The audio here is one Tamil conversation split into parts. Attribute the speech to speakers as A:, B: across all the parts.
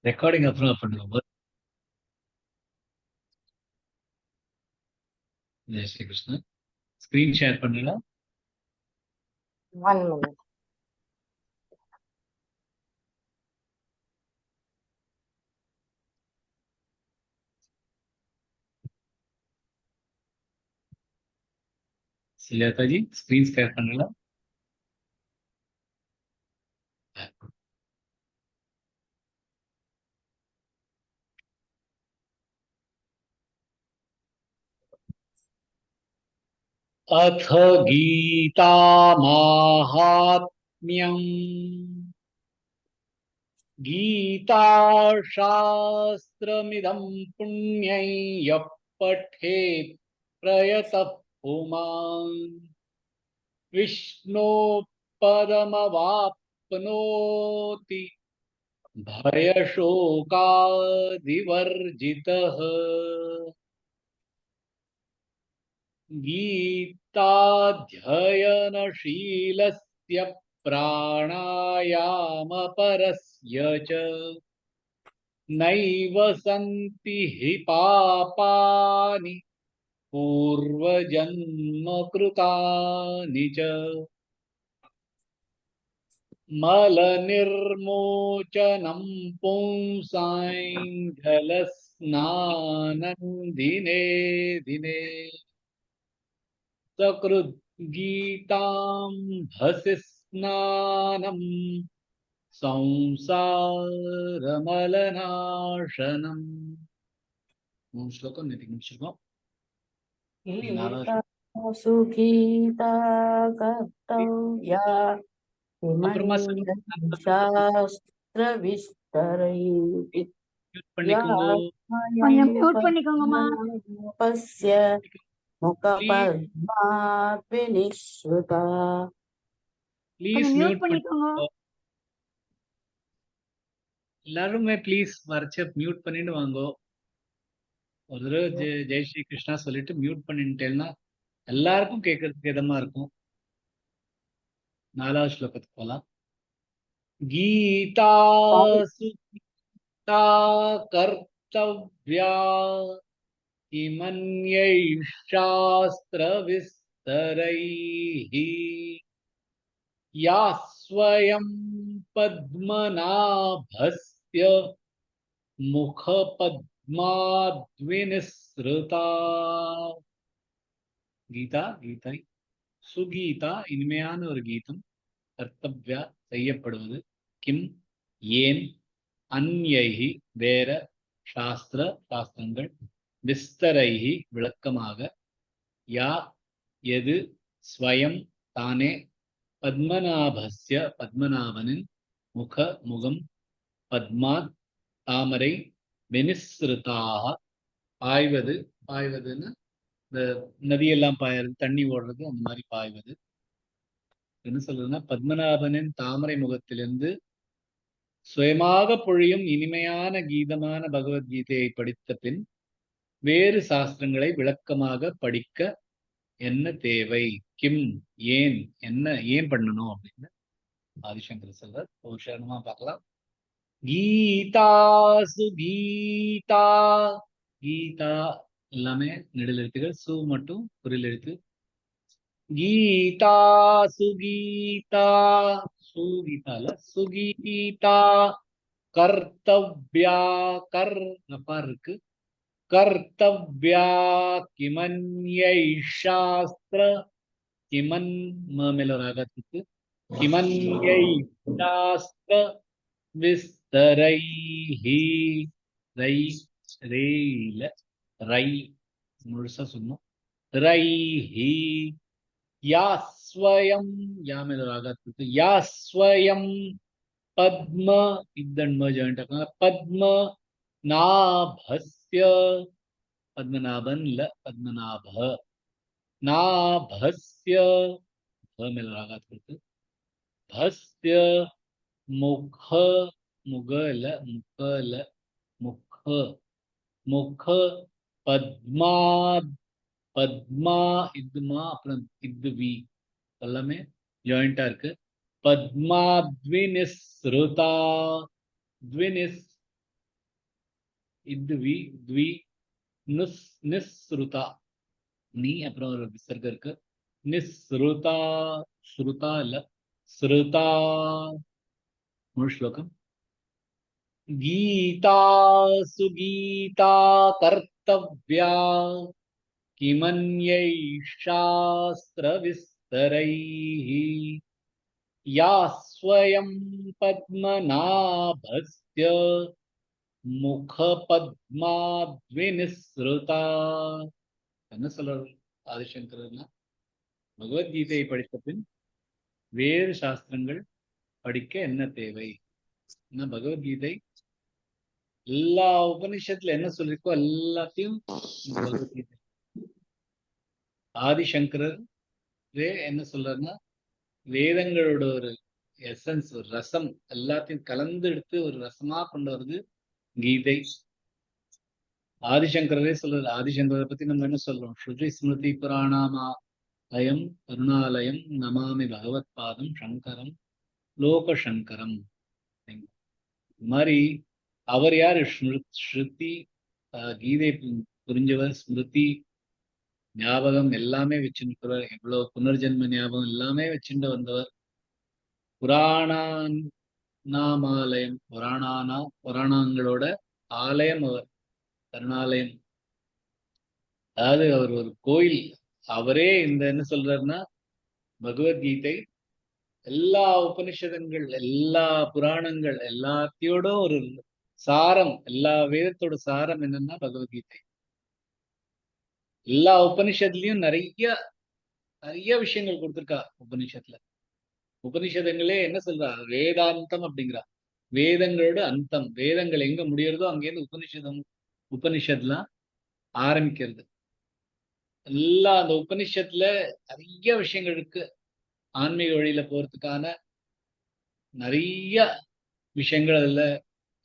A: ரெக்கார்டிங் அப்புறம் பண்ணுங்க. ஜெய் ஸ்ரீ கிருஷ்ணா. ஸ்கிரீன் ஷேர் பண்ணுங்க.
B: 1 minute.
A: सुजाता जी स्क्रीन शेयर பண்ணுங்க. अथ गीता माहात्म्यम् गीताशास्त्रमिदं पुण्यं यः पठेत् प्रयतः पुमान् विष्णोपदमवाप्नोति भयशोकादिवर्जितः। गीताध्ययनशीलस्य प्राणायामपरस्य च नैव सन्ति हि पापानि पूर्वजन्मकृतानि च मलनिर्मोचनं पुंसां जलस्नानं दिने दिने सकृद्गीतां भसि स्नानं संसारमलनाशनम्। श्लोकं नितिकं श्लोकम्
B: सुगीता कर्तव्या शास्त्र विस्तरैः पश्य मुखपद्मात् विनिश्रुता।
A: प्लीज म्यूट பண்ணிக்கோங்க. எல்லாருமே ப்ளீஸ் வர்ச்ச மியூட் பண்ணிட்டு வாங்கோ. ஒரு தடவை ஜெய் ஸ்ரீ கிருஷ்ணா சொல்லிட்டு மியூட் பண்ணிட்டேன்னா எல்லாருக்கும் கேட்கறதுக்கு இதமா இருக்கும். 4வது ஸ்லோகத்துக்கு போலாம். கீதா சுகீதா கர்த்தவ்யா இமன்யைः शास्त्र विस्तरैः या स्वयं पद्मनाभस्य मुखपद्माद्विनिसृता. கீதா கீதை சுகீதா இனிமையான ஒரு கீதம் கர்த்தவ்யா செய்யப்படுவது கிம் ஏன் அன்யைஹி வேற சாஸ்திரங்கள் விஸ்தரைஹி விளக்கமாக யா எது ஸ்வயம் தானே பத்மநாபஸ்ய பத்மநாபனின் முகம் பத்மாத் தாமரை வினிஸ்ருதாக பாய்வதுன்னு இந்த நதியெல்லாம் பாயறது தண்ணி ஓடுறது அந்த மாதிரி பாய்வது. என்ன சொல்றதுன்னா பத்மநாபனின் தாமரை முகத்திலிருந்து சுயமாக பொழியும் இனிமையான கீதமான பகவத்கீதையை படித்த பின் வேறு சாஸ்திரங்களை விளக்கமாக படிக்க என்ன தேவை, கிம் ஏன் என்ன ஏன் பண்ணணும் அப்படின்னு ஆதிசங்கர் சொல்றார். உதாரணமா பார்க்கலாம். கீதா சுகீதா கீதா எல்லாமே நெடில் எழுத்துகள், சு மட்டும் குறில் எழுத்து. கீதா சுகீதா சுகீதால சுகீதா கர்த்தவ்யா கர்னப்பா இருக்கு. கர்த்தவ்யா கிமன்யை சாஸ்திர கிமன் மேல ஒரு ஆகாத்துக்கு கிமன்யை சாஸ்திர விஸ்தரைஹி ரை ரேல ரை முழுசா சொன்னோம். ரைஹி யா ஸ்வயம் யா மேல ஒரு ஆகாத்துக்கு யா ஸ்வயம் பத்ம இத்தன்ம ஜாயிண்ட் ஆக்கலாம். பத்ம நாபஸ்ய பத்மநாபன் இல்ல பத்மநாப நாபஸ்ய மேல ஆகாத் கொடுத்து பஸ்ய முக முக இல்ல முக இல்ல முக முக பத்மா பத்மா இதுமா அப்புறம் இது வி எல்லாமே ஜாயிண்டா இருக்கு. பத்மாத்வினிஸ்ருதா த்வினிஸ் இத்வி த்வி நுஸ் நிஸ்ருதா நீ அப்புறம் ஒரு விசர்க்கம் இருக்கு. நிஸ்ருதா ஸ்ருதா இல்ல ஸ்ருதா. முழு ஸ்லோகம். கீதா சுகீதா கர்த்தவ்யா கிமன்யை சாஸ்திர விஸ்தரைः யா ஸ்வயம் பத்மநாபஸ்ய முகபத்மாத்விநிஸ்ருதா. என்ன சொல்றாரு ஆதிசங்கரர்னா, பகவத்கீதையை படித்த பின் வேறு சாஸ்திரங்கள் படிக்க என்ன தேவை? பகவத்கீதை எல்லா உபனிஷத்துல என்ன சொல்லிருக்கோ எல்லாத்தையும் பகவத்கீதை. ஆதிசங்கரர் என்ன சொல்றாருன்னா, வேதங்களோட ஒரு எசன்ஸ், ஒரு ரசம் எல்லாத்தையும் கலந்து எடுத்து ஒரு ரசமா கொண்டு வருது கீதை. ஆதிசங்கரரே சொல்றாரு. ஆதிசங்கரை பத்தி நம்ம என்ன சொல்றோம்? ஸ்ருதி ஸ்மிருதி புராணாமா அயம் கருணாலயம் நமாமி பகவத் பாதம் சங்கரம் லோக சங்கரம். இந்த மாதிரி அவர் யாரு? ஸ்ருதி, கீதை புரிஞ்சவர், ஸ்மிருதி ஞாபகம் எல்லாமே வச்சுருக்கிறவர், எவ்வளவு புனர்ஜென்ம ஞாபகம் எல்லாமே வச்சுட்டு வந்தவர். புராணானாமாலயம், புராணங்களோட ஆலயம் அவர், கருணாலயம். அதாவது அவர் ஒரு கோயில். அவரே இந்த என்ன சொல்றாருன்னா, பகவத்கீதை எல்லா உபனிஷதங்கள், எல்லா புராணங்கள் எல்லாத்தையோட ஒரு சாரம், எல்லா வேதத்தோட சாரம் என்னன்னா பகவத்கீதை. எல்லா உபனிஷத்துலயும் நிறைய விஷயங்கள் கொடுத்திருக்கா உபனிஷத்துல. உபனிஷதங்களே என்ன சொல்றா? வேதாந்தம் அப்படிங்கிறா. வேதங்களோட அந்தம். வேதங்கள் எங்க முடியறதோ அங்கேருந்து உபனிஷத்லாம் ஆரம்பிக்கிறது. எல்லா அந்த உபனிஷத்துல நிறைய விஷயங்கள் இருக்கு. ஆன்மீக வழியில போறதுக்கான நிறைய விஷயங்கள் அதுல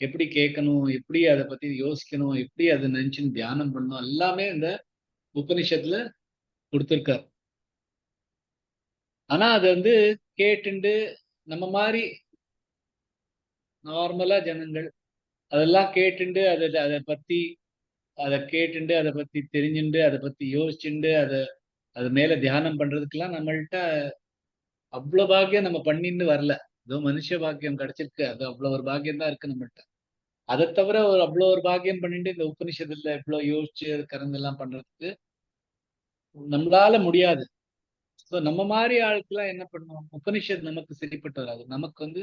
A: எப்படி கேட்கணும், எப்படி அதை பத்தி யோசிக்கணும், எப்படி அதை நினைச்சுன்னு தியானம் பண்ணணும், எல்லாமே இந்த உபனிஷத்துல கொடுத்திருக்காரு. ஆனா அது வந்து கேட்டுண்டு நம்ம மாதிரி நார்மலா ஜனங்கள் அதெல்லாம் கேட்டுண்டு அதை கேட்டுண்டு அதை பத்தி தெரிஞ்சுண்டு அதை பத்தி யோசிச்சுண்டு அது மேல தியானம் பண்றதுக்கெல்லாம் நம்மள்ட்ட அவ்வளவு பாக்கியம் நம்ம பண்ணின்னு வரல. ஏதோ மனுஷ பாக்கியம் கிடைச்சிருக்கு, அது அவ்வளவு ஒரு பாக்கியம் தான் இருக்கு நம்மள்ட்ட. அதை தவிர அவ்வளவு ஒரு பாக்கியம் பண்ணிட்டு இந்த உபனிஷத்துல இவ்வளவு யோசிச்சு அது கறந்தெல்லாம் பண்றதுக்கு நம்மளால முடியாது. ஸோ நம்ம மாதிரி ஆளுக்கெல்லாம் என்ன பண்ணுவோம்? உபனிஷத் நமக்கு சரிப்பட்டு வராது. நமக்கு வந்து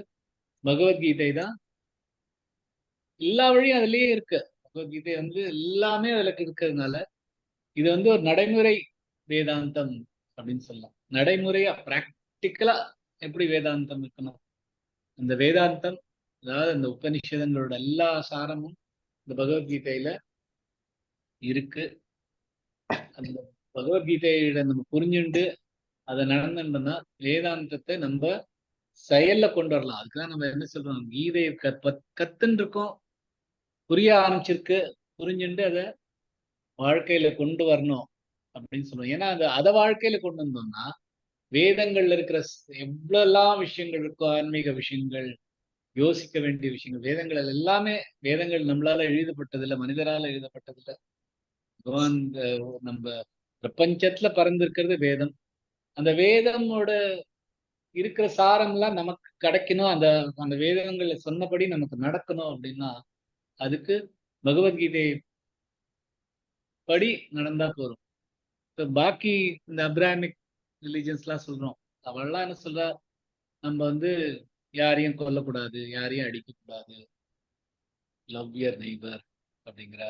A: பகவத்கீதை தான் எல்லா வழியும் அதுலயே இருக்கு. பகவத்கீதை வந்து எல்லாமே அதுல இருக்கிறதுனால இது வந்து ஒரு நடைமுறை வேதாந்தம் அப்படின்னு சொல்லலாம். நடைமுறையா பிராக்டிக்கலா எப்படி வேதாந்தம் இருக்கணும், அந்த வேதாந்தம், அதாவது அந்த உபனிஷதங்களோட எல்லா சாரமும் இந்த பகவத்கீதையில இருக்கு. அந்த பகவத்கீதையிட நம்ம புரிஞ்சுண்டு அதை நடந்தோம்னா வேதாந்தத்தை நம்ம செயல்ல கொண்டு வரலாம். அதுக்குதான் நம்ம என்ன சொல்றோம்? கீதையை கத்துன்னு இருக்கோம், புரிய ஆரம்பிச்சிருக்கு, புரிஞ்சுண்டு அதை வாழ்க்கையில கொண்டு வரணும் அப்படின்னு சொல்லுவோம். ஏன்னா அதை வாழ்க்கையில கொண்டு வந்தோம்னா வேதங்கள்ல இருக்கிற எவ்வளவு விஷயங்கள் இருக்கோ, ஆன்மீக விஷயங்கள், யோசிக்க வேண்டிய விஷயங்கள், வேதங்கள் எல்லாமே, வேதங்கள் நம்மளால எழுதப்பட்டதில்லை, மனிதரால எழுதப்பட்டதில்லை. பகவான் நம்ம பிரபஞ்சத்துல பறந்திருக்கிறது வேதம். அந்த வேதமோட இருக்கிற சாரம் எல்லாம் நமக்கு கிடைக்கணும், அந்த அந்த வேதங்களை சொன்னபடி நமக்கு நடக்கணும் அப்படின்னா அதுக்கு பகவத்கீதை படி நடந்தா போதும். பாக்கி இந்த அப்ராமிக் ரிலிஜன்ஸ் எல்லாம் சொல்றோம், அவள்லாம் என்ன சொல்றா? நம்ம வந்து யாரையும் கொல்லக்கூடாது, யாரையும் அடிக்கக்கூடாது, லவ் யுவர் நெய்பர் அப்படிங்கிற.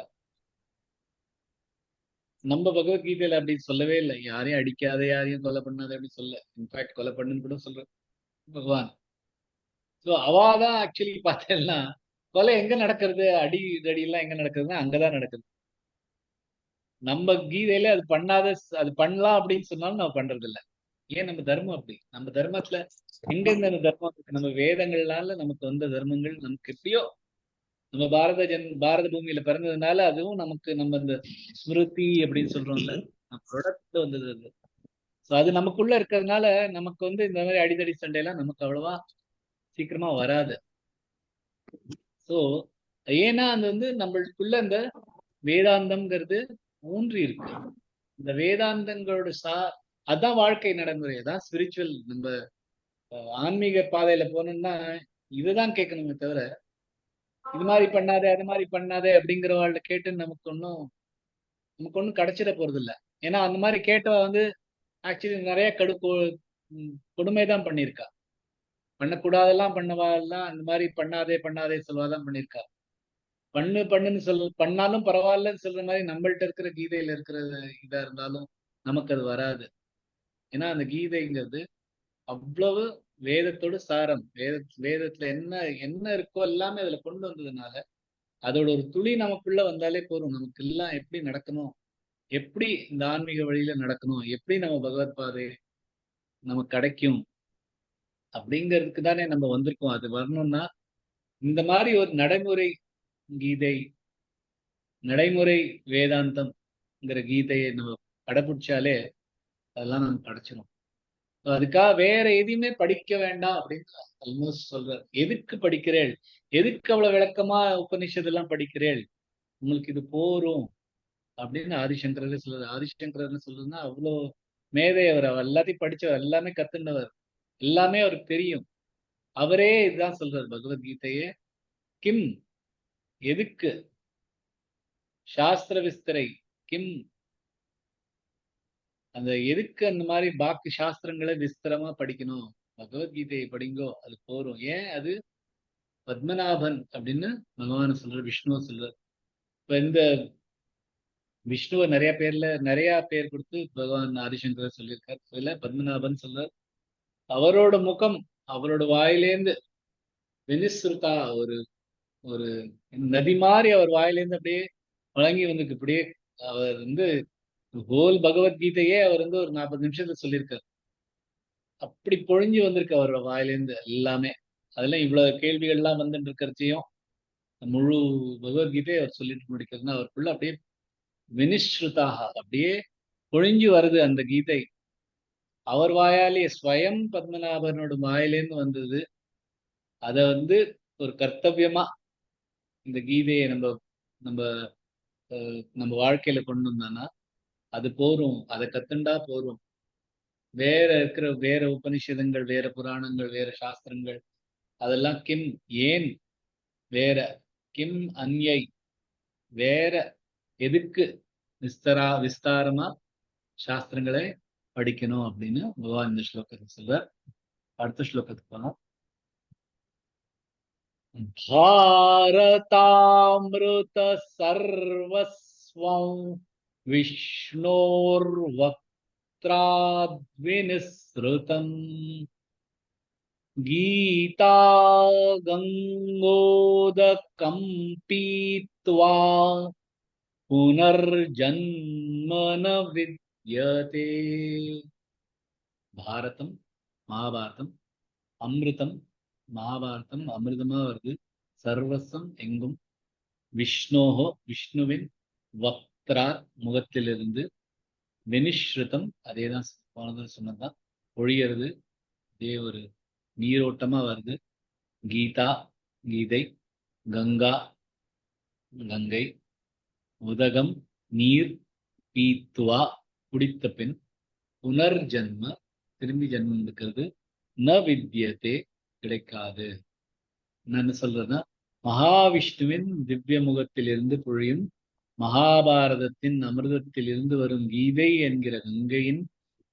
A: நம்ம பகவத்கீதையில அப்படி சொல்லவே இல்லை. யாரையும் அடிக்காத, யாரையும் கொலை பண்ணாத அப்படி சொல்ல. இன்ஃபேக்ட் கொலை பண்ணுன்னு கூட சொல்ற பகவான். ஸோ அவாதான் ஆக்சுவலி பார்த்தேன்னா கொலை எங்க நடக்கிறது, அடி எல்லாம் எங்க நடக்குதுன்னா அங்கதான் நடக்குது. நம்ம கீதையில அது பண்ணலாம் அப்படின்னு சொன்னாலும் நம்ம பண்றது இல்லை. ஏன்? நம்ம தர்மம் அப்படி. நம்ம தர்மத்துல எங்க அந்த தர்மம் இருக்கு? நம்ம வேதங்கள்னால நமக்கு வந்த தர்மங்கள் நமக்கு எப்படியோ நம்ம பாரத பூமியில பிறந்ததுனால அதுவும் நமக்கு நம்ம இந்த ஸ்மிருதி அப்படின்னு சொல்றோம்ல, நம்மளோட வந்தது அது. ஸோ அது நமக்குள்ள இருக்கிறதுனால நமக்கு வந்து இந்த மாதிரி அடிதடி சண்டையெல்லாம் நமக்கு அவ்வளவா சீக்கிரமா வராது. ஸோ ஏன்னா அது நம்மளுக்குள்ள இந்த வேதாந்தம்ங்கிறது ஊன்றி இருக்கு. இந்த வேதாந்தங்களோட அதான் வாழ்க்கை நடைமுறை, அதான் ஸ்பிரிச்சுவல். நம்ம ஆன்மீக பாதையில போனோம்னா இதுதான் கேட்கணுமே தவிர, இது மாதிரி பண்ணாதே, அது மாதிரி பண்ணாதே அப்படிங்கிறவாள்கிட்ட கேட்டு நமக்கு ஒண்ணும் கிடைச்சிட போறது இல்ல. ஏன்னா அந்த மாதிரி கேட்டவ ஆக்சுவலி நிறைய கொடுமை தான் பண்ணியிருக்கா. பண்ணக்கூடாதெல்லாம் பண்ணவா எல்லாம் அந்த மாதிரி பண்ணாதே பண்ணாதே சொல்வாதான் பண்ணியிருக்கா. பண்ணுன்னு பண்ணாலும் பரவாயில்லன்னு சொல்ற மாதிரி நம்மள்ட்ட இருக்கிற கீதையில இருக்கிற இதா இருந்தாலும் நமக்கு அது வராது. ஏன்னா அந்த கீதைங்கிறது அவ்வளவு வேதத்தோட சாரம். வேதத்துல என்ன என்ன இருக்கோ எல்லாமே அதுல கொண்டு வந்ததுனால அதோட ஒரு துளி நமக்குள்ள வந்தாலே போதும். நமக்கு எல்லாம் எப்படி நடக்கணும், எப்படி இந்த ஆன்மீக வழியில நடக்கணும், எப்படி நம்ம பகவத் பாதை நமக்கு கிடைக்கும் அப்படிங்கிறதுக்கு தானே நம்ம வந்திருக்கோம். அது வரணும்னா இந்த மாதிரி ஒரு நடைமுறை கீதை, நடைமுறை வேதாந்தம்ங்கிற கீதையை நம்ம கடைபிடிச்சாலே அதெல்லாம் நமக்கு கிடைச்சிடும். அதுக்காக வேற எதையுமே படிக்க வேண்டாம் அப்படின்னு ஆல்மோஸ்ட் சொல்றார். எதுக்கு படிக்கிறேள், எதுக்கு அவ்வளவு விளக்கமா உபனிஷத்து எல்லாம் படிக்கிறேள், உங்களுக்கு இது போரும் அப்படின்னு ஆதிசங்கரரே சொல்றாரு. ஆதிசங்கரர்னு சொல்றதுன்னா அவ்வளோ மேதை அவர். அவர் எல்லாத்தையும் படிச்சவர், எல்லாமே கத்துண்டவர், எல்லாமே அவருக்கு தெரியும். அவரே இதுதான் சொல்றாரு பகவத்கீதையே. கிம், எதுக்கு, சாஸ்திர விஸ்தரை கிம், அந்த எதுக்கு அந்த மாதிரி பாக்கி சாஸ்திரங்களை விஸ்தரமா படிக்கணும், பகவத்கீதையை படிங்கோ அது போரும். ஏன் அது பத்மநாபன் அப்படின்னு பகவான் சொல்றார், விஷ்ணுவ சொல்றார். இப்ப இந்த விஷ்ணுவை நிறைய பேர் கொடுத்து பகவான் ஆதிசங்கர் சொல்லியிருக்கார். இதுல பத்மநாபன் சொல்றார். அவரோட முகம், அவரோட வாயிலேந்து வினிஸ்ருதா, ஒரு ஒரு நதி மாதிரி அவர் வாயிலேருந்து அப்படியே வழங்கி வந்திருக்கு. இப்படியே அவர் ஹோல் பகவத்கீதையே அவர் ஒரு 40 நிமிஷத்துல சொல்லியிருக்காரு. அப்படி பொழிஞ்சு வந்திருக்கு அவரோட வாயிலேருந்து எல்லாமே. அதெல்லாம் இவ்வளவு கேள்விகள் எல்லாம் வந்துட்டு இருக்கிறதையும் முழு பகவத்கீதையை அவர் சொல்லிட்டு முடிக்கிறதுனா அவருக்குள்ள அப்படியே வினிஸ்ருதாக அப்படியே பொழிஞ்சு வருது அந்த கீதை. அவர் வாயாலே ஸ்வயம் பத்மநாபனோட வாயிலேருந்து வந்தது. அத ஒரு கர்த்தவியமா இந்த கீதையை நம்ம நம்ம நம்ம வாழ்க்கையில கொண்டு வந்தானா அது போரும். அதை கத்துண்டா போரும். வேற உபனிஷதங்கள், வேற புராணங்கள், வேற சாஸ்திரங்கள் அதெல்லாம் கிம், ஏன் வேற, கிம் அன்யை, வேற எதுக்கு விஸ்தாரமா சாஸ்திரங்களை படிக்கணும் அப்படின்னு பகவான் இந்த ஸ்லோகத்தை சொல்றார். அடுத்த ஸ்லோகத்துக்கு போனோம். பாரதாமிருத சர்வஸ்வம் விஷ்ணோர்வக்த்ராத்விநிஸ்ருதம் கீதா கங்கோதகம் பீத்வா புனர்ஜன்ம ந வித்யதே. பாரதம், மகாபாரதம், அமிர்தம், மகாபாரதம் அமிர்தமா வருது. சர்வசம் எங்கும், விஷ்ணோஹோ விஷ்ணுவின், வக்த்ரார் முகத்திலிருந்து, வினிஸ்ருதம் அதேதான் போனது சொன்னதுதான், பொழியறது, அதே ஒரு நீரோட்டமா வருது. கீதா கீதை, கங்கா கங்கை, உதகம் நீர், பீத்துவா குடித்த பின், புனர்ஜன்ம திரும்பி ஜன்மம் இருக்கிறது, ந வித்யதே கிடைக்காது. நான் என்ன சொல்றேன்னா, மகாவிஷ்ணுவின் திவ்ய முகத்திலிருந்து பொழியும் மகாபாரதத்தின் அமிர்தத்தில் இருந்து வரும் கீதை என்கிற கங்கையின்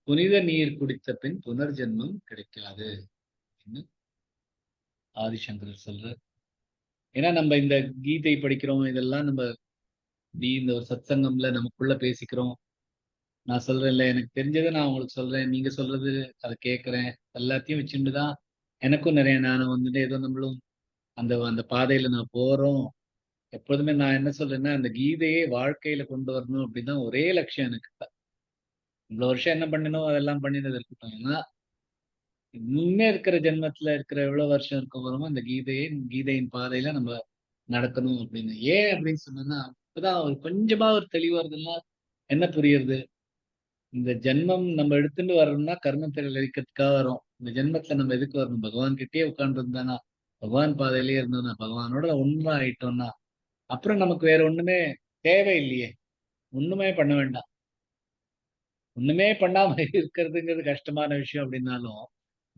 A: புனித நீர் குடித்த பின் புனர்ஜென்மம் கிடைக்காது ஆதிசங்கரர் சொல்றார். ஏன்னா நம்ம இந்த கீதை படிக்கிறோம், இதெல்லாம் நம்ம இந்த ஒரு சத்சங்கம்ல நமக்குள்ள பேசிக்கிறோம். நான் சொல்றேன்ல, எனக்கு தெரிஞ்சதை நான் உங்களுக்கு சொல்றேன், நீங்க சொல்றது அதை கேட்கிறேன், எல்லாத்தையும் வச்சுட்டுதான் எனக்கும் நிறைய நானும் ஏதோ நம்மளும் அந்த அந்த பாதையில நான் போறோம். எப்போதுமே நான் என்ன சொல்றேன்னா, அந்த கீதையை வாழ்க்கையில கொண்டு வரணும் அப்படிதான் ஒரே லட்சியம் எனக்கு. இவ்வளவு வருஷம் என்ன பண்ணணும் அதெல்லாம் பண்ணினது இருக்கட்டும். ஏன்னா இன்னுமே இருக்கிற ஜென்மத்துல இருக்கிற எவ்வளவு வருஷம் இருக்க போறோமோ அந்த கீதையின் பாதையில நம்ம நடக்கணும் அப்படின்னு. ஏன் அப்படின்னு சொன்னா, இப்பதான் ஒரு கொஞ்சமா ஒரு தெளிவா வருதுன்னா என்ன புரியுது, இந்த ஜென்மம் நம்ம எடுத்துட்டு வரணும்னா கர்மத்தை அழிக்கிறதுக்காக வரும். இந்த ஜென்மத்துல நம்ம எதுக்கு வரணும், பகவான் கிட்டே உட்கார்ந்து இருந்தானா பகவான் பாதையிலேயே இருந்தோம்னா, பகவானோட ஒன்றா ஆயிட்டோம்னா, அப்புறம் நமக்கு வேற ஒண்ணுமே தேவையில்லையே. ஒண்ணுமே பண்ண வேண்டாம். ஒண்ணுமே பண்ணாம இருக்கிறதுங்கிறது கஷ்டமான விஷயம் அப்படின்னாலும்,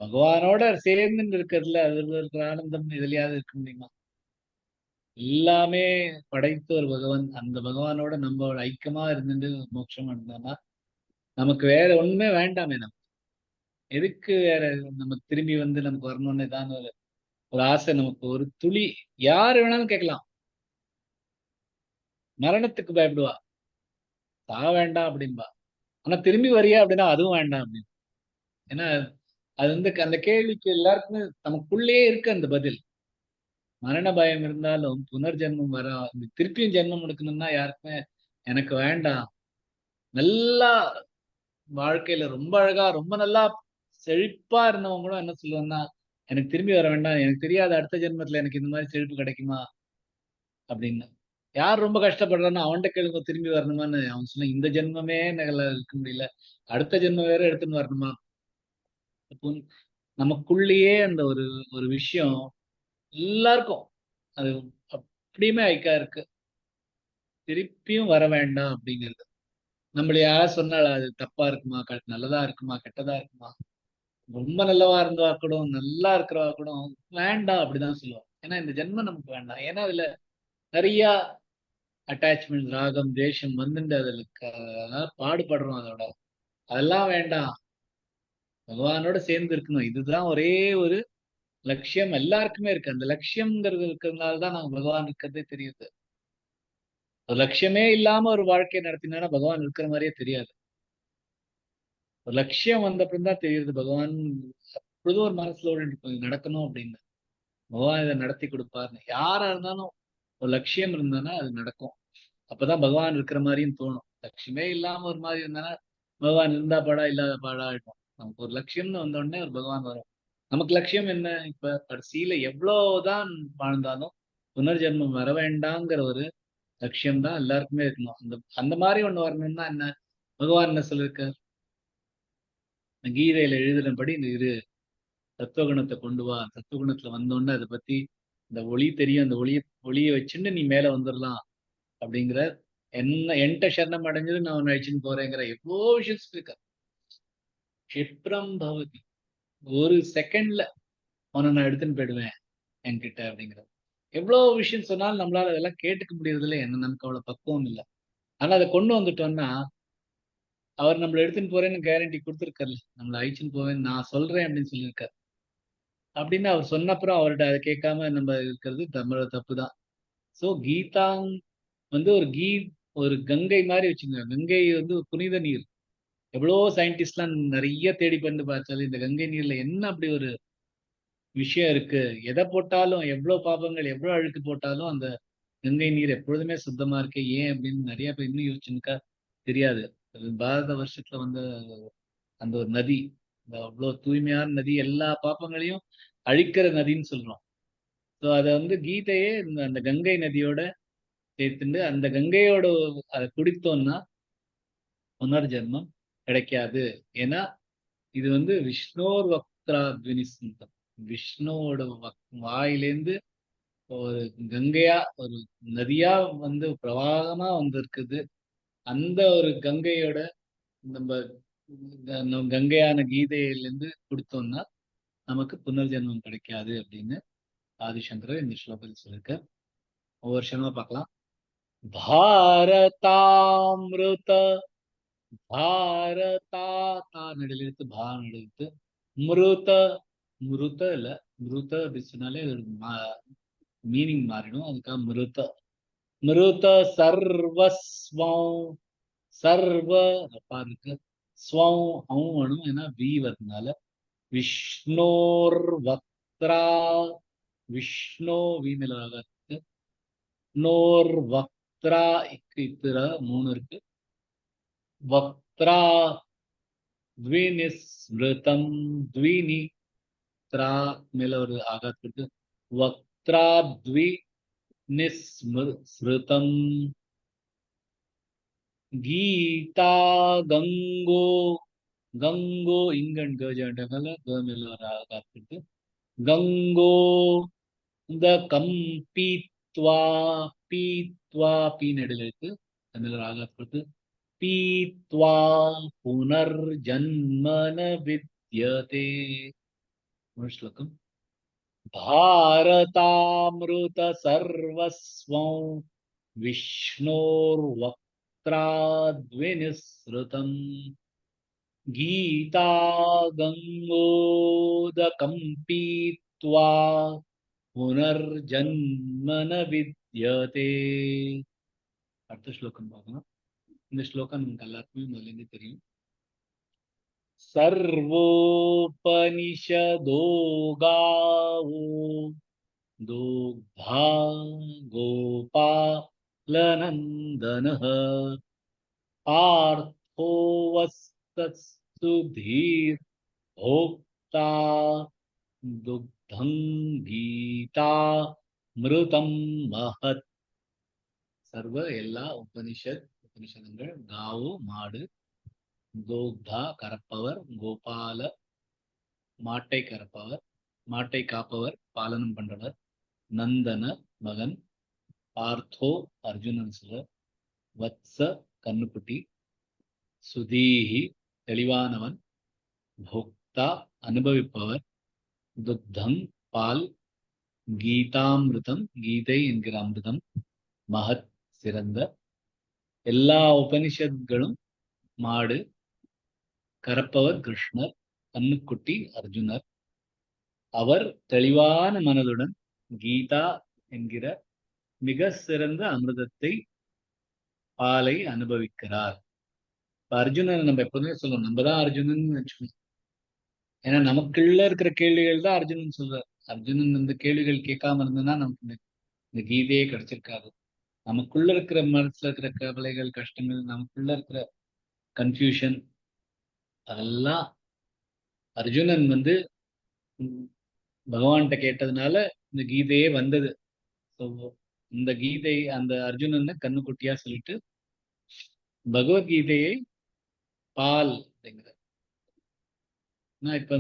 A: பகவானோட சேர்ந்துன்னு இருக்கிறதுல அதுல இருக்கிற ஆனந்தம் எதுலயாவது இருக்க முடியுமா? எல்லாமே படைத்த ஒரு பகவான். அந்த பகவானோட நம்ம ஐக்கியமா இருந்துட்டு மோட்சம் அடைந்தோம்னா, நமக்கு வேற ஒண்ணுமே வேண்டாமே நமக்கு. எதுக்கு வேற நம்ம திரும்பி வந்து நமக்கு வரணும்னு ஏதாவது ஒரு ஒரு ஆசை நமக்கு ஒரு துளி யாரு வேணாலும் கேட்கலாம். மரணத்துக்கு பயப்படுவா. சாக வேண்டாம் அப்படின்பா. ஆனா திரும்பி வரியா அப்படின்னா அதுவும் வேண்டாம் அப்படின்னு. ஏன்னா அது வந்து அந்த கேள்விக்கு எல்லாருக்குமே நமக்குள்ளேயே இருக்கு அந்த பதில். மரண பயம் இருந்தாலும் புனர்ஜென்மம் வர திருப்பியும் ஜென்மம் எடுக்கணும்னா யாருக்குமே எனக்கு வேண்டாம். நல்லா வாழ்க்கையில ரொம்ப அழகா ரொம்ப நல்லா செழிப்பா இருந்தவங்க கூட என்ன சொல்லுவாங்கன்னா எனக்கு திரும்பி வர வேண்டாம். எனக்கு தெரியாத அடுத்த ஜென்மத்துல எனக்கு இந்த மாதிரி செழிப்பு கிடைக்குமா அப்படின்னு. யார் ரொம்ப கஷ்டப்படுறானோ அவன்கிட்ட கேளுங்க திரும்பி வரணுமான்னு. அவன் சொன்னான் இந்த ஜென்மமே என்னால இருக்க முடியல. அடுத்த ஜென்மம் வேற எடுத்துன்னு வரணுமா? அப்போ நமக்குள்ளேயே அந்த ஒரு ஒரு விஷயம் எல்லாருக்கும் அது அப்படியுமே ஐக்கா இருக்கு. திருப்பியும் வர வேண்டாம் அப்படிங்கிறது. நம்மள யாராவது சொன்னாலா அது தப்பா இருக்குமா? நல்லதா இருக்குமா? கெட்டதா இருக்குமா? ரொம்ப நல்லவா இருந்தா கூட நல்லா இருக்கிறவா கூட வேண்டாம் அப்படிதான் சொல்லுவாங்க. ஏன்னா இந்த ஜென்மம் நமக்கு வேண்டாம். ஏன்னா அதுல நிறைய அட்டாச்மெண்ட், ராகம், தேஷம் வந்துட்டு அதுல பாடுபடுறோம் அதோட. அதெல்லாம் வேண்டாம். பகவானோட சேர்ந்து இருக்கணும். இதுதான் ஒரே ஒரு லட்சியம் எல்லாருக்குமே இருக்கு. அந்த லட்சியம்ங்கிறது இருக்கிறதுனால தான் நாங்க பகவான் இருக்கிறதே தெரியுது. ஒரு லட்சியமே இல்லாம ஒரு வாழ்க்கையை நடத்தினா பகவான் இருக்கிற மாதிரியே தெரியாது. ஒரு லட்சியம் வந்த அப்புறம் தான் தெரியுது பகவான் எப்பொழுதும் ஒரு மனசுல ஓடிட்டு இருக்கும். இது நடக்கணும் அப்படின்னு. பகவான் இதை நடத்தி கொடுப்பாருன்னு. யாரா இருந்தாலும் ஒரு லட்சியம் இருந்ததுன்னா அது நடக்கும். அப்பதான் பகவான் இருக்கிற மாதிரியும் தோணும். லட்சியமே இல்லாம ஒரு மாதிரி இருந்தானா பகவான் இருந்தா பாடா இல்லாத பாடா ஆயிடும். நமக்கு ஒரு லட்சியம்னு வந்த உடனே ஒரு பகவான் வரும். நமக்கு லட்சியம் என்ன? இப்ப கடைசியில எவ்வளவுதான் வாழ்ந்தாலும் புனர்ஜென்மம் வர வேண்டாங்கிற ஒரு லட்சியம் தான் எல்லாருக்குமே இருக்கணும். அந்த அந்த மாதிரி ஒண்ணு வரணும்னா என்ன? பகவான் என்ன சொல்லியிருக்கார்? கீதையில எழுதினபடி இந்த இரு தத்துவகுணத்தை கொண்டு வா. தத்துவகுணத்துல வந்தோடனே அதை பத்தி இந்த ஒளி தெரியும். அந்த ஒளியை வச்சுட்டு நீ மேல வந்துடலாம் அப்படிங்கிற என்ன என்கிட்ட சரணம் அடைஞ்சது நான் உன்னை அழிச்சுன்னு போறேங்கிற எவ்வளோ விஷயம் இருக்கு. க்ஷிப்ரம் பவதி. ஒரு செகண்ட்ல உன்னை நான் எடுத்துன்னு போயிடுவேன் என்கிட்ட அப்படிங்கிறது. எவ்வளவு விஷயம் சொன்னாலும் நம்மளால அதெல்லாம் கேட்டுக்க முடியறது இல்லை. என்ன நமக்கு அவ்வளவு பக்குவம் இல்லை. ஆனா அதை கொண்டு வந்துட்டோம்னா அவர் நம்மள எடுத்துன்னு போறேன்னு கேரண்டி கொடுத்துருக்காருல்ல. நம்மள அழிச்சுன்னு போவேன்னு நான் சொல்றேன் அப்படின்னு சொல்லியிருக்காரு. அப்படின்னு அவர் சொன்னப்புறம் அவர்கிட்ட அதை கேட்காம நம்ம இருக்கிறது நம்மளோட தப்பு தான். சோ கீதா வந்து ஒரு கங்கை மாதிரி வச்சுங்க. கங்கை வந்து ஒரு புனித நீர். எவ்வளவோ சயின்டிஸ்ட்லாம் நிறைய தேடி பண்ணி பார்த்தாலும் இந்த கங்கை நீர்ல என்ன அப்படி ஒரு விஷயம் இருக்கு? எதை போட்டாலும் எவ்வளவு பாபங்கள் எவ்வளவு அழுக்கு போட்டாலும் அந்த கங்கை நீர் எப்பொழுதுமே சுத்தமா இருக்கு. ஏன் அப்படின்னு நிறைய பேர் இன்னும் யோசிச்சுருக்கா தெரியாது. அது பாரத வருஷத்துல வந்து அந்த ஒரு நதி, இந்த அவ்வளவு தூய்மையான நதி, எல்லா பாப்பங்களையும் அழிக்கிற நதின்னு சொல்றோம். ஸோ அதை வந்து கீதையே அந்த கங்கை நதியோட சேர்த்துண்டு அந்த கங்கையோட அதை குடித்தோம்னா புனர்ஜென்மம் கிடைக்காது. ஏன்னா இது வந்து விஷ்ணோர் வக்திராத்வினிஸ்மிருதம். விஷ்ணுவோட வாயிலேந்து ஒரு கங்கையா ஒரு நதியா வந்து பிரவாகமா வந்திருக்குது. அந்த ஒரு கங்கையோட நம்ம கங்கையான கீதையிலிருந்து கொடுத்தோம்னா நமக்கு புனர்ஜென்மம் கிடைக்காது அப்படின்னு ஆதிசங்கரர் இந்த ஸ்லோகத்தில் சொல்லியிருக்க. ஒவ்வொரு விஷயமா பார்க்கலாம். பாரதாமிருத பாரதா தா நடுலெழுத்து பா நடுலெழுத்து மிருத மிருத இல்ல மிருத அப்படின்னு சொன்னாலே மீனிங் மாறிடும். அதுக்காக மிருத மிருத சர்வஸ்வம் சர்வ அப்பா இருக்கு ஸ்வம் அவன் வேணும். ஏன்னா வி வரதுனால விஷ்ணோர் வக்ரா விஷ்ணு வீமில இருக்கு. நோர் வக்ரா இத்திர 3 இருக்கு. வக்ரா द्विनिस्मृतं द्विनि त्रा மேல ஒரு ஆகாத் இருக்கு. வக்த்ராத்வி நிஸ்மிருதம் கீதா கங்கோ கங்கோ இங்கன் கஜண்டகல க மேல ஒரு ஆகாத் இருக்கு. கங்கோ இந்த கம்பீத்வா பீத்வா பீன்னு இடையில இருக்கு தமிழ் ராகத்துக்கு பீத்வா புனர்ஜன்மன வித்யதே ஸ்லோகம் भारतामृत सर्वस्वं विष्णोर्वक्त्राद्विनिसृतम् गीता गंगोदकं पीत्वा புனர்ஜன்மன வித்யதே. அடுத்த ஸ்லோகம் பார்க்கலாம். இந்த ஸ்லோகம் நமக்கு எல்லாருக்குமே முதல்ல தெரியும். सर्वोपनिषदो गावो दुग्धा गोपालनन्दनः पार्थो वत्सुधीर् भोक्ता दुग्धं गीता மிருதம் மஹத். சர்வ எல்லா உபனிஷதங்கள் காவோ மாடு, கோப்தா கறப்பவர், கோபால மாட்டை கறப்பவர், மாட்டை காப்பவர், பாலனம் பண்றவர், நந்தன மகன், பார்த்தோ அர்ஜுனன் சொல்ற, வத்ச கண்ணுக்குட்டி, சுதீஹி தெளிவானவன், போக்தா அனுபவிப்பவர், துக்தம் பால், கீதாமிருதம் கீதை என்கிற அமிர்தம், மகத் சிறந்த. எல்லா உபனிஷத்களும் மாடு, கறப்பவர் கிருஷ்ணர், கண்ணுக்குட்டி அர்ஜுனர். அவர் தெளிவான மனதுடன் கீதா என்கிற மிக சிறந்த அமிர்தத்தை, பாலை அனுபவிக்கிறார். அர்ஜுனன் நம்ம எப்போதுமே சொல்லணும், நம்ம தான் அர்ஜுனன் வச்சுக்கணும். ஏன்னா நமக்குள்ள இருக்கிற கேள்விகள் தான் அர்ஜுனன் சொல்றார். அர்ஜுனன் இந்த கேள்விகள் கேட்காம இருந்ததுன்னா நமக்கு இந்த கீதையே கிடைச்சிருக்காது. நமக்குள்ள இருக்கிற மனசுல இருக்கிற கவலைகள், கஷ்டங்கள், நமக்குள்ள இருக்கிற கன்ஃபியூஷன், அதெல்லாம் அர்ஜுனன் பகவான்கிட்ட கேட்டதுனால இந்த கீதையே வந்தது. இந்த கீதை அந்த அர்ஜுனன் கண்ணுக்குட்டியா சொல்லிட்டு பகவத்கீதையை பால் அப்படிங்கிற. இப்ப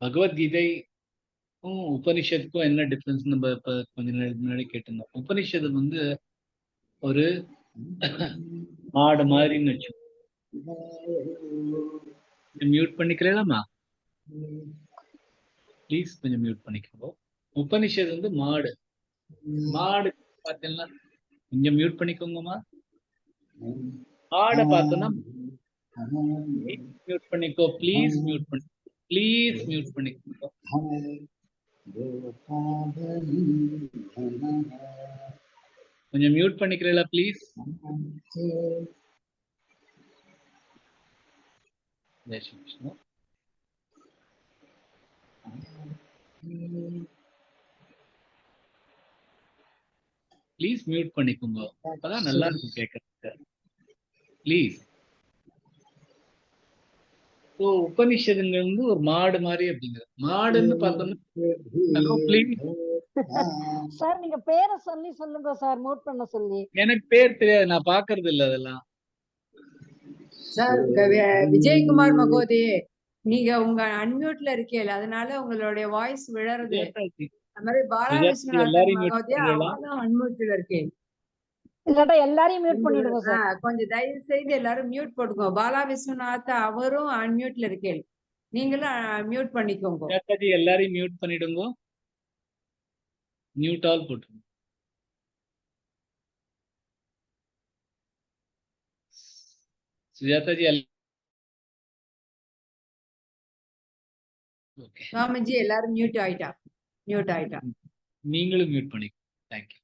A: பகவத்கீதைக்கும் உபனிஷத்துக்கும் என்ன டிஃபரன்ஸ் நம்ம இப்ப கொஞ்ச நேரம் முன்னாடி கேட்டிருந்தோம். உபனிஷத்து ஒரு மாடு மாதிரின்னு வச்சு மியூட் பண்ணிக்கலாமா ப்ளீஸ்? கொஞ்சம் மியூட் பண்ணிக்கோ. உபனிஷத்து மாடு மாடு பார்த்தீங்கன்னா கொஞ்சம் மியூட் பண்ணிக்கோங்கம்மா. மாடை பார்த்தோம்னா மியூட் பண்ணிக்கோ ப்ளீஸ், மியூட் பண்ணிக்கோ ப்ளீஸ், மியூட் பண்ணிக்கோ. கொஞ்சம் மியூட் பண்ணிக்கிறீங்களா ப்ளீஸ்? ப்ளீஸ் மியூட் பண்ணிக்கோங்க, அப்பதான் நல்லா இருக்கும் கேட்கறதுக்கு. ப்ளீஸ். உபனிஷதுங்க ஒரு மாடு மாதிரி அப்படிங்கிறது. மாடுன்னு பார்த்தோம்னா ஹலோ ப்ளீஸ்
C: சார் நீங்க பேரை சொல்லி சொல்லுங்க சார், மியூட் பண்ண சொல்லி.
A: எனக்கு பேர் தெரியாது, நான் பாக்குறது இல்ல அதெல்லாம்.
D: சார் விஜயகுமார் மகோதயே, நீங்க உங்க அன்மியூட்ல இருக்கீங்க, அதனால உங்களுடைய வாய்ஸ் விழறது. அந்த மாதிரி பாலா விஸ்வநாதன் மகோதயா அவங்களும் அன்மியூட்ல இருக்கீங்க.
C: இல்லாட்டா எல்லாரையும் மியூட் பண்ணிடுங்க சார்.
D: கொஞ்சம் தயவு செய்து எல்லாரும் மியூட் போட்டுக்கோங்க. பாலா விஸ்வநாத் அவரும் அன்மியூட்ல இருக்கீங்க, நீங்களும் மியூட் பண்ணிக்கோங்க.
A: எல்லாரையும் மியூட் பண்ணிடுங்க, மியூட் ஆல் போட்டுருங்க. சுஜாதா ஜி
D: சுவாமிஜி எல்லாரும் மியூட் ஆயிட்டா.
A: நீங்களும் மியூட் பண்ணிக்கோ. தேங்க்யூ.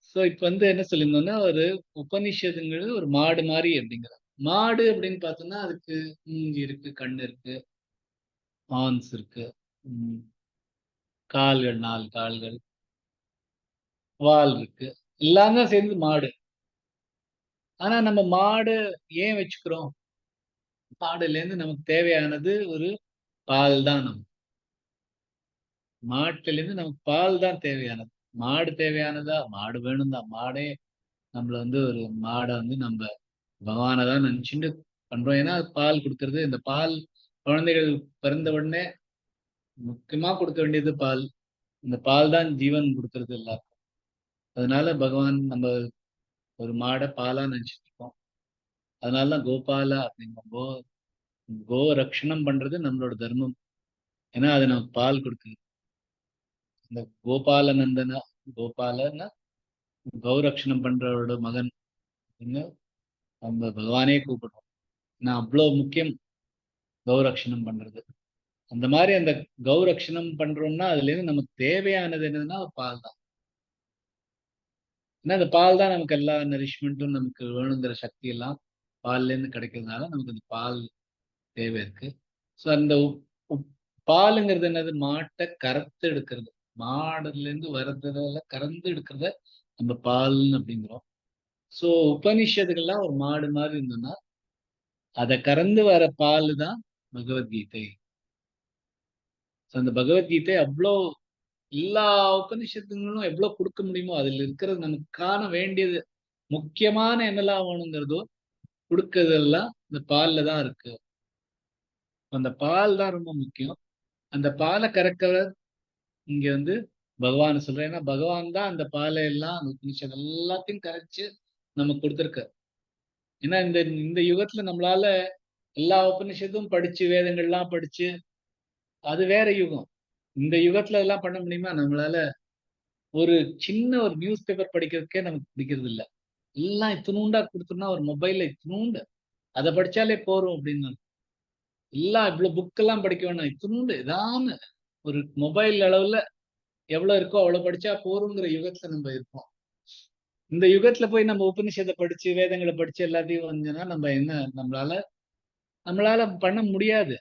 A: ஸோ இப்போ என்ன சொல்லியிருந்தோம்னா, ஒரு உபனிஷத்துங்கிறது ஒரு மாடு மாதிரி அப்படிங்கிற. மாடு அப்படின்னு பார்த்தோம்னா அதுக்கு மூஞ்சி இருக்கு, கண் இருக்கு, ஹார்ன்ஸ் இருக்கு, கால்கள் 4 கால்கள், வால் இருக்கு, எல்லாம் தான் சேர்ந்து மாடு. ஆனா நம்ம மாடு ஏன் வச்சுக்கிறோம்? மாடுல இருந்து நமக்கு தேவையானது ஒரு பால் தான். மாட்டுல இருந்து நமக்கு பால் தான் தேவையானது. மாடு தேவையானதா? மாடு வேணும் தான். மாடே நம்மள ஒரு மாடை நம்ம பகவானை தான் நினைச்சுட்டு பண்றோம். ஏன்னா பால் கொடுக்கறது, இந்த பால் குழந்தைகள் பிறந்த உடனே முக்கியமா கொடுக்க வேண்டியது பால். இந்த பால் தான் ஜீவன் கொடுக்கறது எல்லாருக்கும். அதனால பகவான் நம்ம ஒரு மாடை பாலா நினைச்சிட்டு இருக்கோம். அதனாலதான் கோபாலா அப்படிங்கோ கோ ரக்ஷணம் பண்றது நம்மளோட தர்மம். ஏன்னா அது நமக்கு பால் கொடுக்குது. இந்த கோபாலநந்தனா, கோபாலன்னா கௌரக்ஷணம் பண்றவரோட மகன் அப்படின்னு நம்ம பகவானே கூப்பிடுறோம். நான் அவ்வளவு முக்கியம் கௌரக்ஷணம் பண்றது. அந்த மாதிரி அந்த கௌரக்ஷணம் பண்றோம்னா அதுல இருந்து நமக்கு தேவையானது என்னதுன்னா பால் தான். ஏன்னா அந்த பால் தான் நமக்கு எல்லா நரிஷ்மெண்ட்டும் நமக்கு வேணுங்கிற சக்தி எல்லாம் பால்ல இருந்து கிடைக்கிறதுனால நமக்கு அந்த பால் தேவை இருக்கு. ஸோ அந்த பாலுங்கிறது என்னது? மாட்டை கறந்து எடுக்கிறது. மாடுல இருந்து வர்றதுல கறந்து எடுக்கிறத நம்ம பால்னு அப்படிங்கிறோம். ஸோ உபனிஷத்துக்கெல்லாம் ஒரு மாடு மாதிரி இருந்ததுன்னா அதை கறந்து வர பால் தான் பகவத்கீதை. அந்த பகவத்கீதை அவ்வளோ எல்லா உபனிஷத்துங்களும் எவ்வளவு கொடுக்க முடியுமோ அதுல இருக்கிறது நமக்கான வேண்டியது முக்கியமான என்னெல்லாம் வேணுங்கிறதோ கொடுக்கறதெல்லாம் இந்த பால்ல தான் இருக்கு. அந்த பால் தான் ரொம்ப முக்கியம். அந்த பாலை கறக்கிறவர் இங்க வந்து பகவான் சொல்றேன். ஏன்னா பகவான் தான் அந்த பாலை எல்லாம் அந்த உபனிஷத் எல்லாத்தையும் கரைச்சு நமக்கு கொடுத்துருக்க. ஏன்னா இந்த இந்த யுகத்துல நம்மளால எல்லா உபனிஷத்தும் படிச்சு வேதங்கள்லாம் படிச்சு அது வேற யுகம். இந்த யுகத்துல எல்லாம் பண்ண முடியுமா? நம்மளால ஒரு சின்ன ஒரு நியூஸ் பேப்பர் படிக்கிறதுக்கே நமக்கு பிடிக்கிறது இல்ல. எல்லாம் இத்தினூண்டா கொடுத்தோம்னா ஒரு மொபைல்ல இத்தினூண்டு அதை படிச்சாலே போறோம் அப்படின்னு. எல்லாம் இவ்வளவு புக் எல்லாம் படிக்க வேணாம், இத்தினூண்டு ஏதாவது ஒரு மொபைல் அளவுல எவ்வளவு இருக்கோ அவ்வளவு படிச்சா போறோங்கிற யுகத்துல நம்ம இருப்போம். இந்த யுகத்துல போய் நம்ம உபநிஷத்தை படிச்சு வேதங்களை படிச்சு எல்லாத்தையும் வந்தோம்னா நம்ம என்ன நம்மளால பண்ண முடியாது.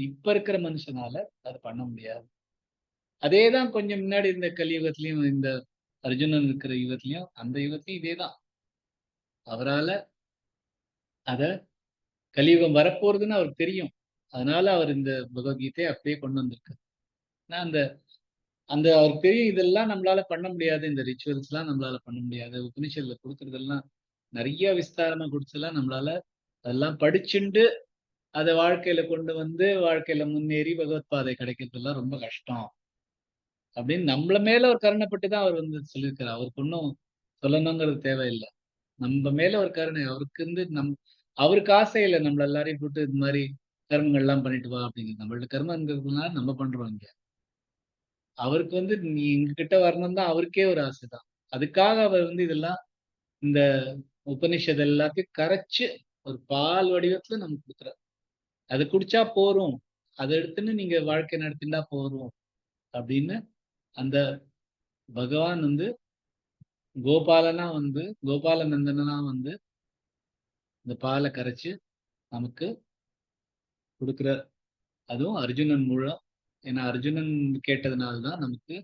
A: இப்ப இருக்கிற மனுஷனால அது பண்ண முடியாது. அதேதான் கொஞ்சம் முன்னாடி இந்த கலியுகத்திலயும் இந்த அர்ஜுனன் இருக்கிற யுகத்திலயும் அந்த யுகத்திலயும் இதேதான். அவரால அத கலியுகம் வரப்போறதுன்னு அவருக்கு தெரியும். அதனால அவர் இந்த பகவத்கீதையை அப்படியே கொண்டு வந்திருக்காரு. அந்த அந்த அவருக்கு தெரியும் இதெல்லாம் நம்மளால பண்ண முடியாது. இந்த ரிச்சுவல்ஸ் எல்லாம் நம்மளால பண்ண முடியாது. உபனிஷத்துல கொடுக்கறதெல்லாம் நிறைய விஸ்தாரமா கொடுத்தெல்லாம் நம்மளால அதெல்லாம் படிச்சுண்டு அதை வாழ்க்கையில கொண்டு வந்து வாழ்க்கையில முன்னேறி பகவத் பாதை கிடைக்கிறதெல்லாம் ரொம்ப கஷ்டம் அப்படின்னு நம்மள மேல ஒரு கருணைப்பட்டு தான் அவர் வந்து சொல்லியிருக்காரு. அவருக்கு ஒன்றும் சொல்லணுங்கிறது தேவையில்லை. நம்ம மேல ஒரு கருணை அவருக்கு வந்து அவருக்கு ஆசை இல்லை நம்மள எல்லாரையும் போட்டு இது மாதிரி கர்மங்கள் எல்லாம் பண்ணிட்டு வா அப்படிங்கிறது. நம்மள்ட்ட கர்மங்கிறதுனால நம்ம பண்றோம் இங்க. அவருக்கு வந்து நீ எங்ககிட்ட வரணும் தான் அவருக்கே ஒரு ஆசைதான். அதுக்காக அவர் வந்து இதெல்லாம் இந்த உபனிஷத் எல்லாத்தையும் கரைச்சு ஒரு பால் வடிவத்துல நமக்கு கொடுக்குறாரு. அது குடிச்சா போறோம், அதை எடுத்துன்னு நீங்க வாழ்க்கை நடத்தினா போறோம் அப்படின்னு அந்த பகவான் வந்து கோபாலனா வந்து கோபாலநந்தனா வந்து இந்த பாலை கரைச்சு நமக்கு கொடுக்குறார். அதுவும் அர்ஜுனன் மூலம். ஏன்னா அர்ஜுனன் கேட்டதுனால்தான் நமக்கு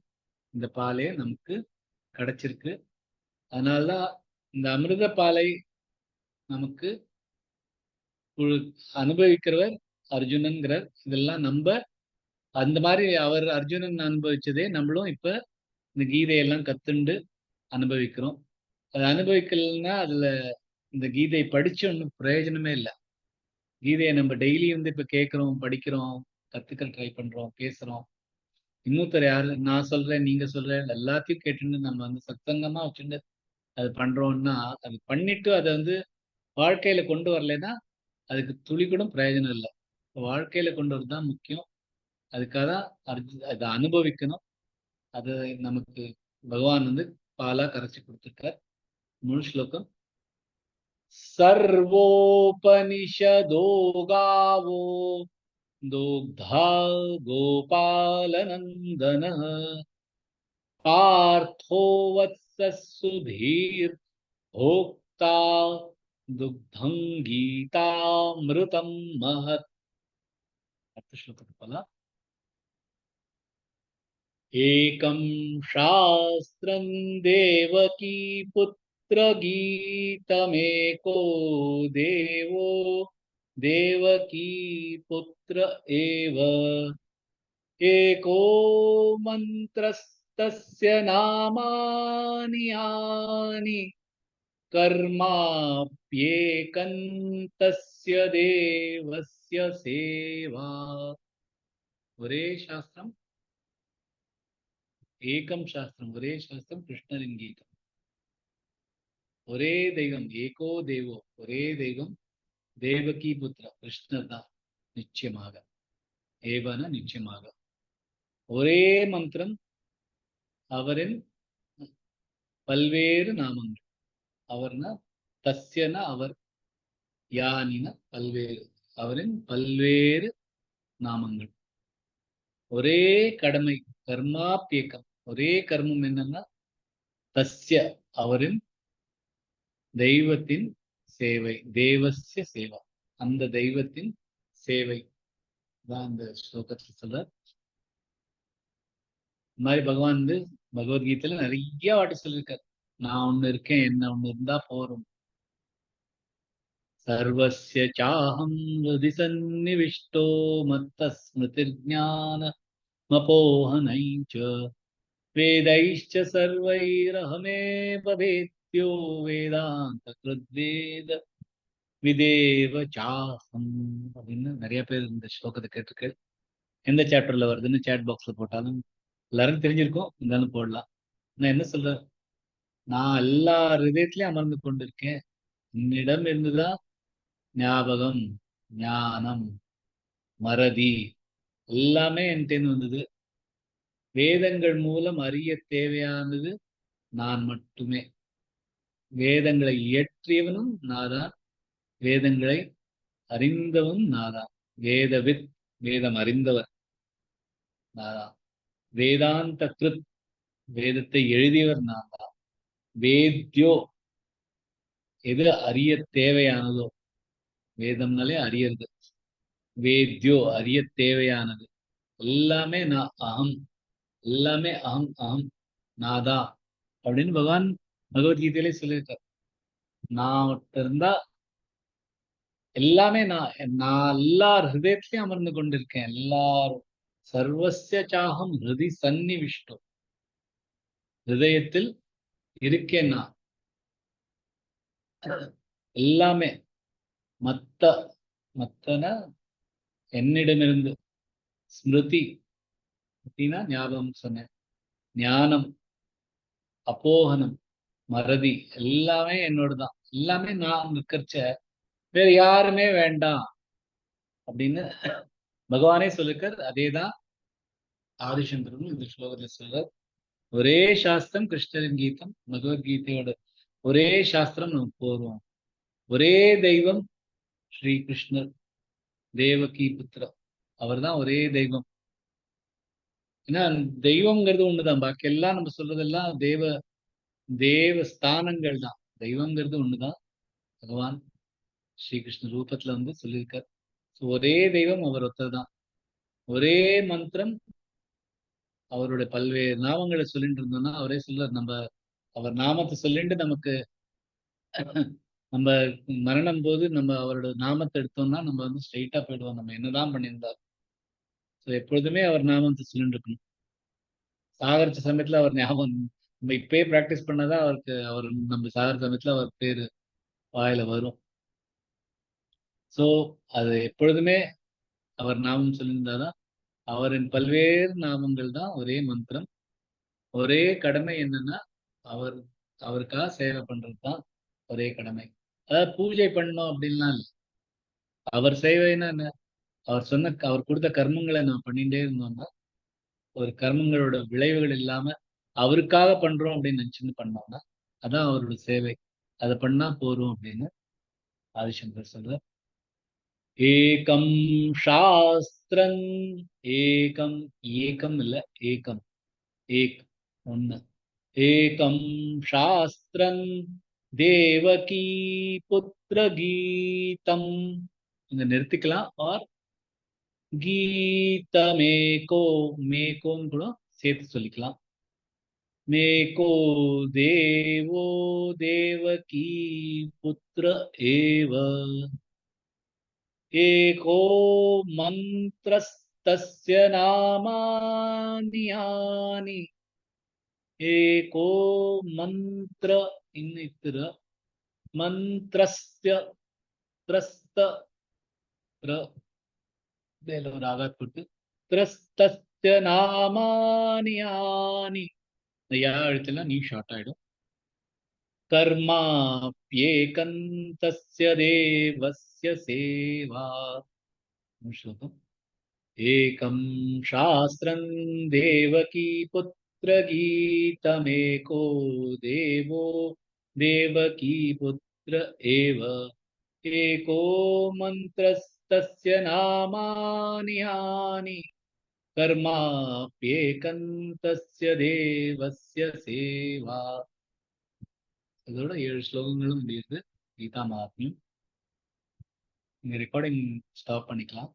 A: இந்த பாலே நமக்கு கிடைச்சிருக்கு. அதனாலதான் இந்த அமிர்த பாலை நமக்கு அனுபவிக்கிறவர் அர்ஜுனன்கிறார். இதெல்லாம் நம்ம அந்த மாதிரி அவர் அர்ஜுனன் அனுபவிச்சதே நம்மளும் இப்ப இந்த கீதையெல்லாம் கத்துண்டு அனுபவிக்கிறோம். அது அனுபவிக்கலன்னா அதுல இந்த கீதை படிச்சு ஒன்றும் பிரயோஜனமே இல்லை. கீதையை நம்ம டெய்லி வந்து இப்ப கேட்கிறோம், படிக்கிறோம், கத்துக்க ட்ரை பண்றோம், பேசுறோம். இன்னொருத்தர் யாரு நான் சொல்றேன் நீங்க சொல்றேன் எல்லாத்தையும் கேட்டுன்னு நம்ம வந்து சத்சங்கமா வச்சுட்டு அது பண்றோம்னா அது பண்ணிட்டு அதை வந்து வாழ்க்கையில கொண்டு வரலைன்னா அதுக்கு துளி கூட பிரயோஜனம் இல்லை. வாழ்க்கையில கொண்டு வரதுதான் முக்கியம். அதுக்காக தான் அதை அனுபவிக்கணும். அது நமக்கு பகவான் வந்து பாலா கரைச்சி கொடுத்துருக்கார். முழு ஸ்லோகம். சர்வோபனிஷதோ காவோ दुग्धा गोपालनन्दन पार्थो वत्सः सुधीर् भोक्ता दुग्धं गीतामृतं महत्. श्लोकफल एकं शास्त्रं देवकी पुत्र गीतमेको देवो देवकी पुत्र एव एको मन्त्रस्तस्य नामानि यानि कर्माप्येकं तस्य देवस्य सेवा. ஒரே சாஸ்திரம், ஏகம் சாஸ்திரம், ஒரே சாஸ்திரம் கிருஷ்ணரின் கீதம். ஒரே தெய்வம், ஏகோ தேவோ, ஒரே தெய்வம் தேவகி புத்திரா கிருஷ்ணர் தான். நிச்சயமாக ஏவன நிச்சயமாக. ஒரே மந்திரம், அவரின் பல்வேறு நாமங்கள். அவர்னா தஸ்யன அவர், யானின பல்வேறு, அவரின் பல்வேறு நாமங்கள். ஒரே கடமை, கர்மாப்பியக்கம். ஒரே கர்மம் என்னன்னா தஸ்ய அவரின், தெய்வத்தின் சேவை, தேவஸ்ய சேவா, அந்த தெய்வத்தின் சேவை தான் இந்த ஸ்லோகத்தில் சொல்றார். இந்த மாதிரி பகவான் வந்து பகவத்கீதையில நிறைய வாட்டி சொல்லியிருக்காரு, நான் ஒண்ணு இருக்கேன், என்ன ஒண்ணு இருந்தா போறோம். சர்வஸ்ய சாஹம் ஹிருதி சந்நிவிஷ்டோ மத்த ஸ்மிருதிர்ஞான மபோஹனைச்ச வேதைश्च सर्वैरहमेव वेद्यो வேதாந்த கிருத்வேத விதேவ சாஹம் அப்படின்னு நிறைய பேர் இந்த ஸ்லோகத்தை கேட்டிருக்கு. எந்த சாப்டர்ல வருதுன்னு சேட் பாக்ஸ்ல போட்டாலும் எல்லாரும் தெரிஞ்சிருக்கும், இருந்தாலும் போடலாம். நான் என்ன சொல்றேன், நான் எல்லா ஹிருதயத்திலையும் அமர்ந்து கொண்டிருக்கேன். என்னிடம் இருந்துதான் ஞாபகம், ஞானம், மறதி எல்லாமே என்கிட்ட வந்தது. வேதங்கள் மூலம் அறிய தேவையானது நான் மட்டுமே. வேதங்களை இயற்றியவனும் நாதான், வேதங்களை அறிந்தவன் நாதான். வேதவித், வேதம் அறிந்தவர் நாதான். வேதாந்த கிருத், வேதத்தை எழுதியவர் நான் தான். வேத்யோ, எது அறிய தேவையானதோ, வேதம்னாலே அறியறது. வேத்யோ அறிய தேவையானது எல்லாமே நான், அகம், எல்லாமே அகம் அகம் நாதா அப்படின்னு பகவான் பகவத்கீதையிலே சொல்லியிருக்கார். நான் இருந்தா எல்லாமே நான், நான் எல்லார் ஹிருதயத்திலையும் அமர்ந்து கொண்டிருக்கேன். எல்லாரும் சர்வஸ்ய சாகம் ஹிருதி சந்நிவிஷ்டோ, ஹிருதயத்தில் இருக்கேன் நான். எல்லாமே மத்த, மத்தன என்னிடமிருந்து, ஸ்மிருதி அப்படின்னா ஞாபகம் சொன்னேன், ஞானம், அப்போகனம், மறதி எல்லாமே என்னோட தான். எல்லாமே நான் இருக்கிறச்ச வேற யாருமே வேண்டாம் அப்படின்னு பகவானே சொல்லிருக்கார். அதேதான் ஆதிசங்கரும் இந்த ஸ்லோகத்துல சொல்றார். ஒரே சாஸ்திரம் கிருஷ்ணரின் கீதம், பகவத்கீதையோட ஒரே சாஸ்திரம் நமக்கு போறோம். ஒரே தெய்வம் ஸ்ரீ கிருஷ்ணர், தேவகி புத்திரா, அவர் தான் ஒரே தெய்வம். ஏன்னா தெய்வம்ங்கிறது ஒண்ணுதான், பாக்கி எல்லாம் நம்ம சொல்றதெல்லாம் தேவ ஸ்தானங்கள் தான். தெய்வம்ங்கிறது ஒண்ணுதான். பகவான் ஸ்ரீகிருஷ்ண ரூபத்துல வந்து சொல்லியிருக்கார். ஒரே தெய்வம், அவர் ஒருத்தர் தான். ஒரே மந்திரம், அவருடைய பல்வேறு நாமங்களை சொல்லிட்டு இருந்தோம்னா அவரே சொல்றார், நம்ம அவர் நாமத்தை சொல்லிட்டு நமக்கு நம்ம மரணம் போது நம்ம அவரோட நாமத்தை எடுத்தோம்னா நம்ம வந்து ஸ்ட்ரெயிட்டா போயிடுவோம், நம்ம என்னதான் பண்ணியிருந்தார். எப்பொழுதுமே அவர் நாமத்தை சொல்லிட்டு இருக்கணும். சாகரிச்ச சமயத்துல அவர் ஞாபகம், நம்ம இப்பயே பிராக்டிஸ் பண்ணாதான் அவருக்கு, அவர் நம்ம சாகர சமயத்துல அவர் பேரு வாயில வரும். சோ அது எப்பொழுதுமே அவர் நாமம் சொல்லியிருந்தாதான். அவரின் பல்வேறு நாமங்கள் தான் ஒரே மந்திரம். ஒரே கடமை என்னன்னா அவருக்காக சேவை பண்றதுதான் ஒரே கடமை. அதாவது பூஜை பண்ணணும் அப்படின்லாம் இல்லை. அவர் சேவைன்னா என்ன, அவர் கொடுத்த கர்மங்களை நான் பண்ணிட்டே இருந்தோம்னா, ஒரு கர்மங்களோட விளைவுகள் இல்லாம அவருக்காக பண்றோம் அப்படின்னு நினைச்சுன்னு பண்ணோம்னா அதான் அவரோட சேவை. அதை பண்ணா போறோம் அப்படின்னு ஆதிசங்கர் சொல்ற. ஏகம் சாஸ்திரம், ஏகம், ஏகம் இல்ல ஏகம், ஏக் ஒண்ணு. ஏகம் சாஸ்திரம் தேவகி புத்திர கீதம், இங்க நிறுத்திக்கலாம். ஆர் கீதமேகோ, மேகோன்னு கூட சேர்த்து சொல்லிக்கலாம். மேகோ தேவோ தேவகி புத்திர ஏவ, ஏகோ மந்திரஸ்தஸ்ய நாமானி யானி, ஏகோ மந்திர, இன்னித்திர மந்திரஸ்ய த்ரஸ்த ஒரு ஆகாத் போட்டு மந்திரஸ்தஸ்ய நாமானி யானி. இந்த யா எழுத்துலாம் நீ ஷார்ட் ஆயிடும். கர்மாப்யேகந்தஸ்ய தேவஸ்ய சேவா. ஸ்லோகம். ஏகம் சாஸ்திரம் தேவகீ புத்திரகீதமேகோ தேவோ தேவகீ புத்திர ஏவ. एको मन्त्रस्तस्य नामानि यानि कर्माप्येकन्तस्य தேவஸ்ய சேவா. இதோட 7 ஸ்லோகங்களும் முடியுது கீதா மகாத்மியம். நீங்க ரெக்கார்டிங் ஸ்டாப் பண்ணிக்கலாம்.